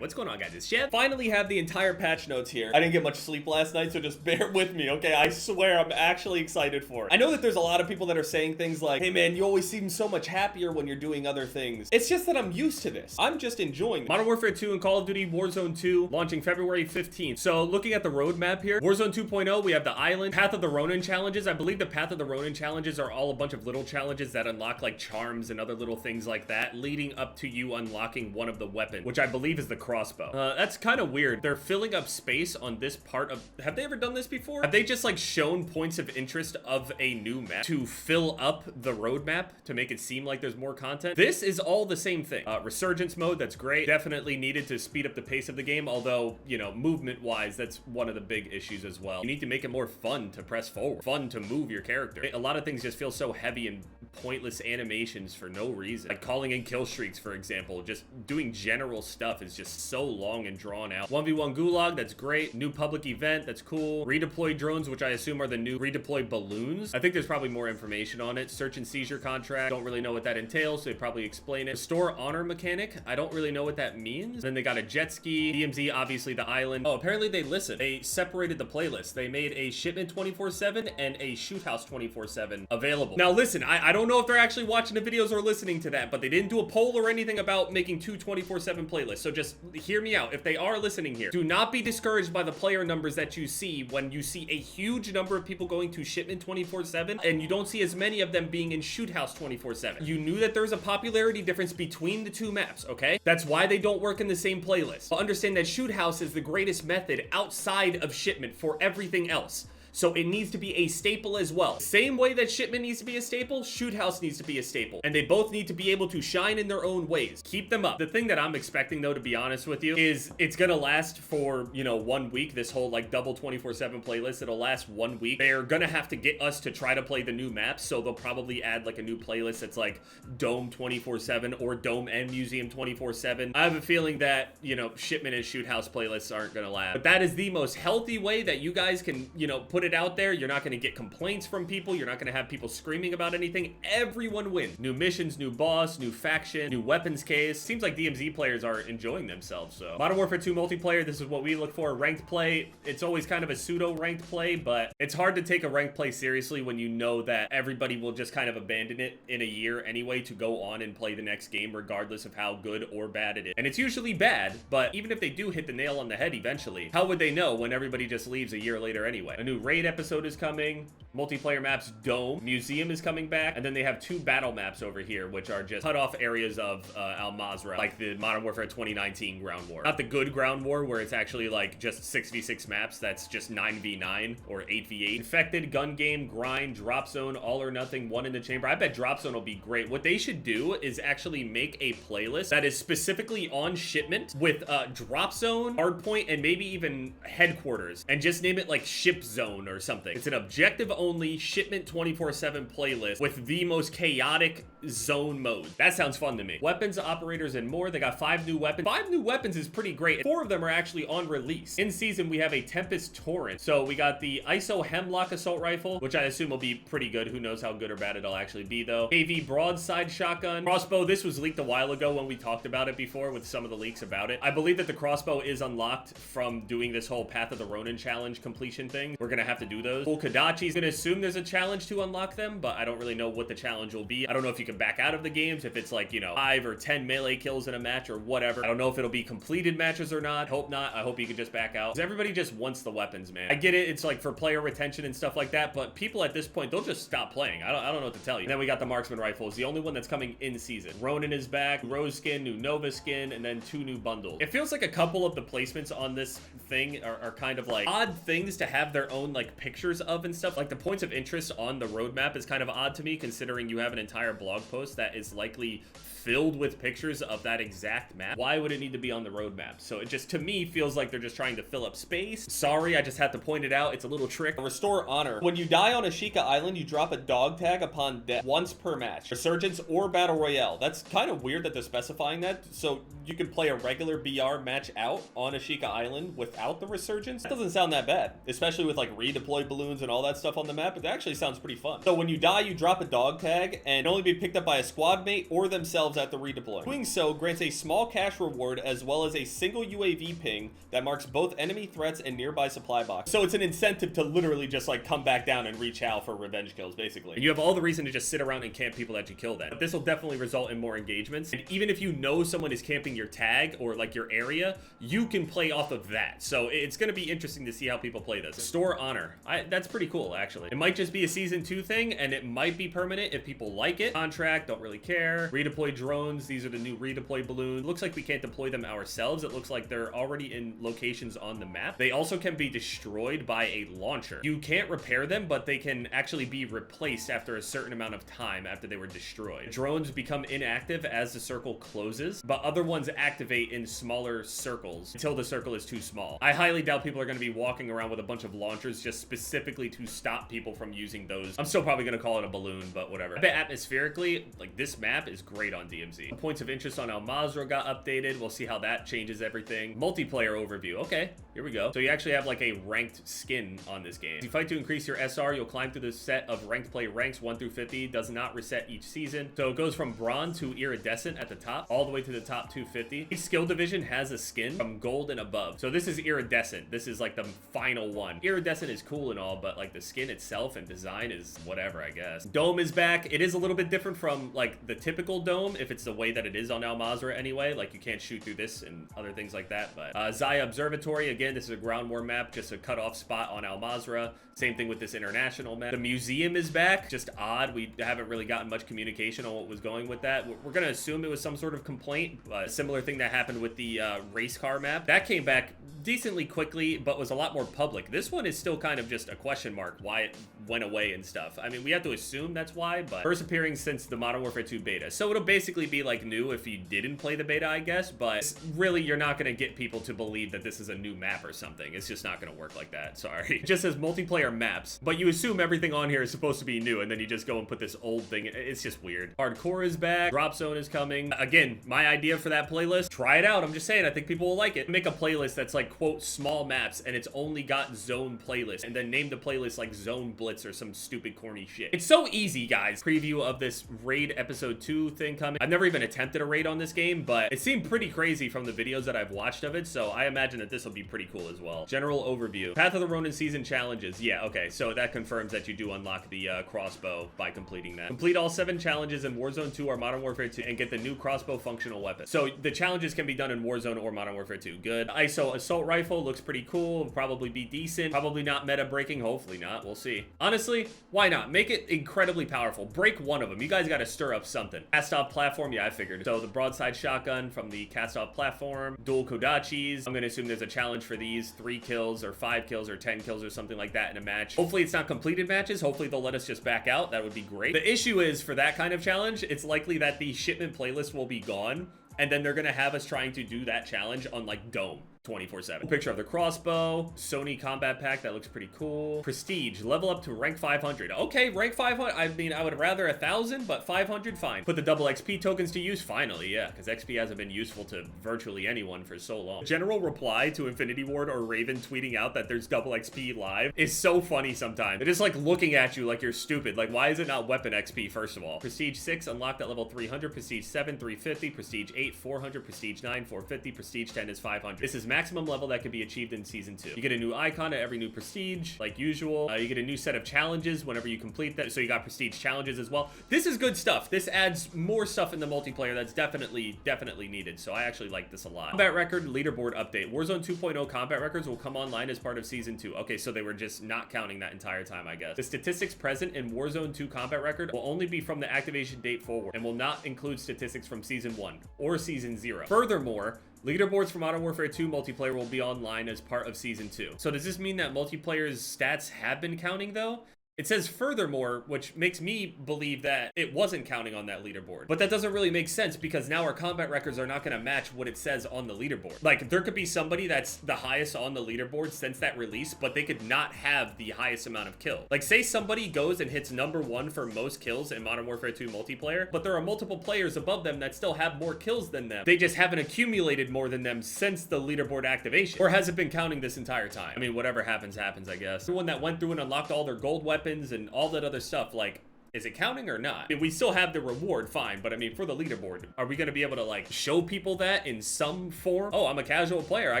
What's going on, guys? It's Chef. Finally have the entire patch notes here. I didn't get much sleep last night, so just bear with me, okay? I swear I'm actually excited for it. I know that there's a lot of people that are saying things like, hey man, you always seem so much happier when you're doing other things. It's just that I'm used to this. I'm just enjoying it. Modern Warfare 2 and Call of Duty Warzone 2 launching February 15th. So looking at the roadmap here, Warzone 2.0, we have the island, Path of the Ronin challenges. I believe the Path of the Ronin challenges are all a bunch of little challenges that unlock like charms and other little things like that, leading up to you unlocking one of the weapons, which I believe is the crossbow. That's kind of weird. They're filling up space on this part of, have they ever done this before? Have they just like shown points of interest of a new map to fill up the roadmap to make it seem like there's more content? This is all the same thing. Resurgence mode, that's great. Definitely needed to speed up the pace of the game, although, you know, movement wise, that's one of the big issues as well. You need to make it more fun to press forward, fun to move your character. A lot of things just feel so heavy and pointless animations for no reason. Like calling in kill streaks, for example, just doing general stuff is just so long and drawn out. 1v1 gulag, that's great. New public event, that's cool. Redeploy drones, which I assume are the new redeploy balloons. I think there's probably more information on it. Search and seizure contract, don't really know what that entails, so they probably explain it. Restore honor mechanic, I don't really know what that means. Then they got a jet ski, DMZ, obviously the island. Oh, apparently they listened. They separated the playlist. They made a shipment 24/7 and a shoot house 24/7 available. Now listen, I don't know if they're actually watching the videos or listening to that, but they didn't do a poll or anything about making two 24/7 playlists. So just hear me out. If they are listening here, do not be discouraged by the player numbers that you see when you see a huge number of people going to shipment 24/7 and you don't see as many of them being in shoot house 24/7. You knew that there's a popularity difference between the two maps, okay? That's why they don't work in the same playlist. But understand that shoot house is the greatest method outside of shipment for everything else. So it needs to be a staple as well. Same way that shipment needs to be a staple, shoot house needs to be a staple. And they both need to be able to shine in their own ways. Keep them up. The thing that I'm expecting though, to be honest with you, is it's gonna last for, you know, 1 week. This whole like double 24/7 playlist, it'll last 1 week. They're gonna have to get us to try to play the new maps. So they'll probably add like a new playlist that's like Dome 24/7 or Dome and Museum 24/7. I have a feeling that, you know, shipment and shoot house playlists aren't gonna last. But that is the most healthy way that you guys can, you know, put it out there. You're not going to get complaints from people. You're not going to have people screaming about anything. Everyone wins. New missions, new boss, new faction, new weapons case. Seems like DMZ players are enjoying themselves. So Modern Warfare 2 multiplayer, this is what we look for. Ranked play, it's always kind of a pseudo ranked play, but it's hard to take a ranked play seriously when you know that everybody will just kind of abandon it in a year anyway to go on and play the next game regardless of how good or bad it is. And it's usually bad, but even if they do hit the nail on the head eventually, how would they know when everybody just leaves a year later anyway? A new raid episode is coming, multiplayer maps, Dome, Museum is coming back, and then they have two battle maps over here, which are just cut off areas of Al Mazrah, like the Modern Warfare 2019 ground war. Not the good ground war where it's actually like just 6v6 maps, that's just 9v9 or 8v8. Infected, gun game, grind, drop zone, all or nothing, one in the chamber. I bet drop zone will be great. What they should do is actually make a playlist that is specifically on shipment with drop zone, hardpoint, and maybe even headquarters, and just name it like ship zone or something. It's an objective only shipment 24/7 playlist with the most chaotic zone mode. That sounds fun to me. Weapons, operators, and more. They got 5 new weapons. 5 new weapons is pretty great. 4 of them are actually on release. In season, we have a Tempest Torrent. So we got the ISO Hemlock Assault Rifle, which I assume will be pretty good. Who knows how good or bad it'll actually be though. KV Broadside Shotgun. Crossbow, this was leaked a while ago when we talked about it before with some of the leaks about it. I believe that the crossbow is unlocked from doing this whole Path of the Ronin challenge completion thing. We're gonna have to do those. Full Kadachi's gonna assume there's a challenge to unlock them, but I don't really know what the challenge will be. I don't know if you can back out of the games, if it's like, you know, 5 or 10 melee kills in a match or whatever. I don't know if it'll be completed matches or not. I hope not. I hope you can just back out. Because everybody just wants the weapons, man. I get it. It's like for player retention and stuff like that, but people at this point, they'll just stop playing. I don't know what to tell you. And then we got the Marksman Rifle. It's the only one that's coming in season. Ronin is back, Rose skin, new Nova skin, and then 2 new bundles. It feels like a couple of the placements on this thing are kind of like odd things to have their own like pictures of and stuff. Like the points of interest on the roadmap is kind of odd to me, considering you have an entire blog post that is likely filled with pictures of that exact map. Why would it need to be on the roadmap? So it just, to me, feels like they're just trying to fill up space. Sorry, I just had to point it out. It's a little trick. Restore honor. When you die on Ashika Island, you drop a dog tag upon death once per match. Resurgence or Battle Royale. That's kind of weird that they're specifying that. So you can play a regular BR match out on Ashika Island without the Resurgence. That doesn't sound that bad, especially with like redeploy balloons and all that stuff on the map. It actually sounds pretty fun. So when you die, you drop a dog tag and only be picked picked up by a squad mate or themselves at the redeploy. Doing so grants a small cash reward as well as a single UAV ping that marks both enemy threats and nearby supply box. So it's an incentive to literally just like come back down and reach out for revenge kills, basically. And you have all the reason to just sit around and camp people that you kill then. But this will definitely result in more engagements. And even if you know someone is camping your tag or like your area, you can play off of that. So it's going to be interesting to see how people play this. Store honor. That's pretty cool, actually. It might just be a season 2 thing, and it might be permanent if people like it. Contract, don't really care. Redeploy drones. These are the new redeploy balloons. It looks like we can't deploy them ourselves. It looks like they're already in locations on the map. They also can be destroyed by a launcher. You can't repair them, but they can actually be replaced after a certain amount of time after they were destroyed. Drones become inactive as the circle closes, but other ones activate in smaller circles until the circle is too small. I highly doubt people are going to be walking around with a bunch of launchers just specifically to stop people from using those. I'm still probably going to call it a balloon, but whatever. I bet atmospherically, like, this map is great on DMZ. Points of interest on Al Mazrah got updated. We'll see how that changes everything. Multiplayer overview. Okay, here we go. So you actually have like a ranked skin on this game. As you fight to increase your SR, you'll climb through the set of ranked play ranks 1 through 50. Does not reset each season. So it goes from bronze to iridescent at the top, all the way to the top 250. Each skill division has a skin from gold and above. So this is iridescent. This is like the final one. Iridescent is cool and all, but like the skin itself and design is whatever, I guess. Dome is back. It is a little bit different from like the typical dome, if it's the way that it is on Al Mazrah anyway. Like you can't shoot through this and other things like that. But Zaya Observatory, again, this is a ground war map, just a cutoff spot on Al Mazrah. Same thing with this international map. The museum is back. Just odd. We haven't really gotten much communication on what was going with that. We're going to assume it was some sort of complaint. A similar thing that happened with the race car map. That came back decently quickly, but was a lot more public. This one is still kind of just a question mark why it went away and stuff. I mean, we have to assume that's why, but first appearing since the Modern Warfare 2 beta. So it'll basically be like new if you didn't play the beta, I guess, but really you're not going to get people to believe that this is a new map or something. It's just not going to work like that. Sorry. It just says multiplayer maps, but you assume everything on here is supposed to be new, and then you just go and put this old thing. It's just weird. Hardcore is back. Drop Zone is coming. Again, my idea for that playlist, try it out. I'm just saying, I think people will like it. Make a playlist that's like, quote, small maps, and it's only got zone playlist, and then name the playlist like Zone Blitz or some stupid corny shit. It's so easy, guys. Preview of this raid episode 2 thing coming. I've never even attempted a raid on this game, but it seemed pretty crazy from the videos that I've watched of it, so I imagine that this will be pretty cool as well. General overview. Path of the Ronin season challenges. Yeah, okay, so that confirms that you do unlock the crossbow by completing that. Complete all 7 challenges in Warzone 2 or Modern Warfare 2 and get the new crossbow functional weapon. So the challenges can be done in Warzone or Modern Warfare 2. Good. ISO assault rifle looks pretty cool. Will probably be decent. Probably not meta breaking. Hopefully not. We'll see. Honestly, why not? Make it incredibly powerful. Break one of them. You guys got to stir up something. Cast off platform. Yeah, I figured. So the broadside shotgun from the cast off platform. Dual Kodachis. I'm going to assume there's a challenge for these. 3 kills or 5 kills or 10 kills or something like that in a match. Hopefully it's not completed matches. Hopefully they'll let us just back out. That would be great. The issue is for that kind of challenge, it's likely that the shipment playlist will be gone, and then they're going to have us trying to do that challenge on like Dome 24/7. Picture of the crossbow. Sony combat pack. That looks pretty cool. Prestige. Level up to rank 500. Okay, rank 500. I mean, I would rather 1,000, but 500, fine. Put the double XP tokens to use. Finally, yeah, because XP hasn't been useful to virtually anyone for so long. General reply to Infinity Ward or Raven tweeting out that there's double XP live is so funny sometimes. They're just like looking at you like you're stupid. Like, why is it not weapon XP, first of all? Prestige 6, unlocked at level 300. Prestige 7, 350. Prestige 8, 400. Prestige 9, 450. Prestige 10 is 500. This is maximum level that can be achieved in season 2. You get a new icon at every new prestige, like usual. You get a new set of challenges whenever you complete that. So you got prestige challenges as well. This is good stuff. This adds more stuff in the multiplayer that's definitely needed. So I actually like this a lot. Combat record leaderboard update. Warzone 2.0 combat records will come online as part of season 2. Okay, so they were just not counting that entire time, I guess. The statistics present in Warzone 2 combat record will only be from the activation date forward and will not include statistics from season 1 or season 0. Furthermore, leaderboards for Modern Warfare 2 multiplayer will be online as part of Season 2. So does this mean that multiplayer's stats have been counting, though? It says furthermore, which makes me believe that it wasn't counting on that leaderboard. But that doesn't really make sense because now our combat records are not going to match what it says on the leaderboard. Like, there could be somebody that's the highest on the leaderboard since that release, but they could not have the highest amount of kills. Like, say somebody goes and hits #1 for most kills in Modern Warfare 2 multiplayer, but there are multiple players above them that still have more kills than them. They just haven't accumulated more than them since the leaderboard activation. Or has it been counting this entire time? I mean, whatever happens, happens, I guess. Everyone that went through and unlocked all their gold weapons and all that other stuff, like, Is it counting or not? I mean, we still have the reward, fine, but I mean, for the leaderboard, are we gonna be able to like show people that in some form? Oh, I'm a casual player. I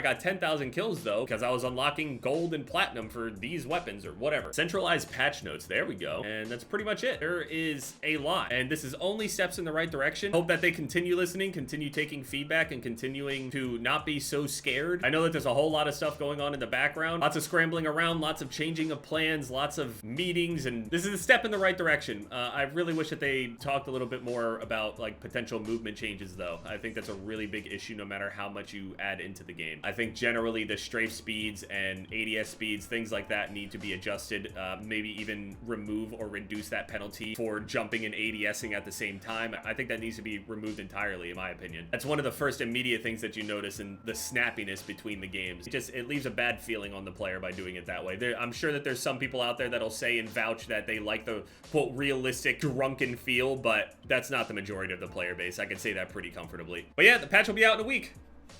got 10,000 kills though, because I was unlocking gold and platinum for these weapons or whatever. Centralized patch notes, there we go. And that's pretty much it. There is a lot, and this is only steps in the right direction. Hope that they continue listening, continue taking feedback, and continuing to not be so scared. I know that there's a whole lot of stuff going on in the background, lots of scrambling around, lots of changing of plans, lots of meetings, and this is a step in the right direction. I really wish that they talked a little bit more about like potential movement changes though. I think that's a really big issue no matter how much you add into the game. I think generally the strafe speeds and ADS speeds, things like that need to be adjusted. Maybe even remove or reduce that penalty for jumping and ADSing at the same time. I think that needs to be removed entirely in my opinion. That's one of the first immediate things that you notice in the snappiness between the games. It leaves a bad feeling on the player by doing it that way. I'm sure that there's some people out there that'll say and vouch that they like the quote realistic drunken feel, but that's not the majority of the player base. I can say that pretty comfortably. But yeah, the patch will be out in a week.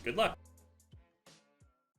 Good luck.